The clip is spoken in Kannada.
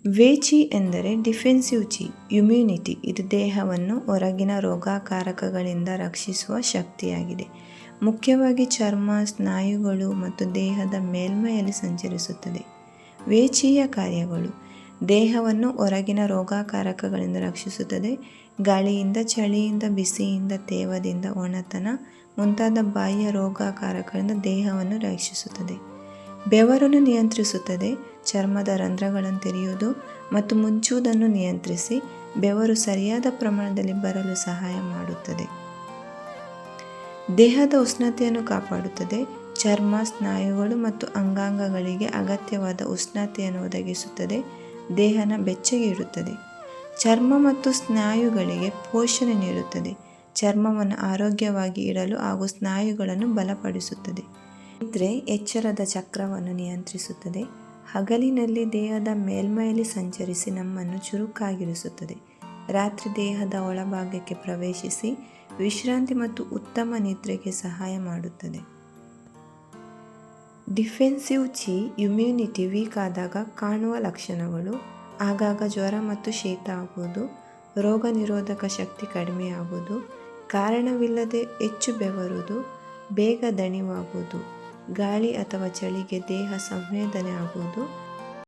ವೇಚಿ ಎಂದರೆ ಡಿಫೆನ್ಸಿವ್ ಚಿ, ಇಮ್ಯುನಿಟಿ. ಇದು ದೇಹವನ್ನು ಹೊರಗಿನ ರೋಗಕಾರಕಗಳಿಂದ ರಕ್ಷಿಸುವ ಶಕ್ತಿಯಾಗಿದೆ. ಮುಖ್ಯವಾಗಿ ಚರ್ಮ, ಸ್ನಾಯುಗಳು ಮತ್ತು ದೇಹದ ಮೇಲ್ಮೈಯಲ್ಲಿ ಸಂಚರಿಸುತ್ತದೆ. ವೇಚಿಯ ಕಾರ್ಯಗಳು: ದೇಹವನ್ನು ಹೊರಗಿನ ರೋಗಕಾರಕಗಳಿಂದ ರಕ್ಷಿಸುತ್ತದೆ. ಗಾಳಿಯಿಂದ, ಚಳಿಯಿಂದ, ಬಿಸಿಯಿಂದ, ತೇವದಿಂದ, ಒಣತನ ಮುಂತಾದ ಬಾಹ್ಯ ರೋಗಕಾರಕಗಳಿಂದ ದೇಹವನ್ನು ರಕ್ಷಿಸುತ್ತದೆ. ಬೆವರನ್ನು ನಿಯಂತ್ರಿಸುತ್ತದೆ. ಚರ್ಮದ ರಂಧ್ರಗಳನ್ನು ತೆರೆಯುವುದು ಮತ್ತು ಮುಚ್ಚುವುದನ್ನು ನಿಯಂತ್ರಿಸಿ ಬೆವರು ಸರಿಯಾದ ಪ್ರಮಾಣದಲ್ಲಿ ಬರಲು ಸಹಾಯ ಮಾಡುತ್ತದೆ. ದೇಹದ ಉಷ್ಣತೆಯನ್ನು ಕಾಪಾಡುತ್ತದೆ. ಚರ್ಮ, ಸ್ನಾಯುಗಳು ಮತ್ತು ಅಂಗಾಂಗಗಳಿಗೆ ಅಗತ್ಯವಾದ ಉಷ್ಣತೆಯನ್ನು ಒದಗಿಸುತ್ತದೆ. ದೇಹನ ಬೆಚ್ಚಗೆ ಇಡುತ್ತದೆ. ಚರ್ಮ ಮತ್ತು ಸ್ನಾಯುಗಳಿಗೆ ಪೋಷಣೆ ನೀಡುತ್ತದೆ. ಚರ್ಮವನ್ನು ಆರೋಗ್ಯವಾಗಿ ಇಡಲು ಹಾಗೂ ಸ್ನಾಯುಗಳನ್ನು ಬಲಪಡಿಸುತ್ತದೆ. ನಿದ್ರೆ ಎಚ್ಚರದ ಚಕ್ರವನ್ನು ನಿಯಂತ್ರಿಸುತ್ತದೆ. ಹಗಲಿನಲ್ಲಿ ದೇಹದ ಮೇಲ್ಮೈಯಲ್ಲಿ ಸಂಚರಿಸಿ ನಮ್ಮನ್ನು ಚುರುಕಾಗಿರಿಸುತ್ತದೆ. ರಾತ್ರಿ ದೇಹದ ಒಳಭಾಗಕ್ಕೆ ಪ್ರವೇಶಿಸಿ ವಿಶ್ರಾಂತಿ ಮತ್ತು ಉತ್ತಮ ನಿದ್ರೆಗೆ ಸಹಾಯ ಮಾಡುತ್ತದೆ. ಡಿಫೆನ್ಸಿವ್ ಚಿ, ಇಮ್ಯುನಿಟಿ ವೀಕ್ ಆದಾಗ ಕಾಣುವ ಲಕ್ಷಣಗಳು: ಆಗಾಗ ಜ್ವರ ಮತ್ತು ಶೀತ ಆಗುವುದು, ರೋಗ ನಿರೋಧಕ ಶಕ್ತಿ ಕಡಿಮೆಯಾಗುವುದು, ಕಾರಣವಿಲ್ಲದೆ ಹೆಚ್ಚು ಬೆವರುವುದು, ಬೇಗ ದಣಿವಾಗುವುದು, ಗಾಳಿ ಅಥವಾ ಚಳಿಗೆ ದೇಹ ಸಂವೇದನೆ ಆಗುವುದು,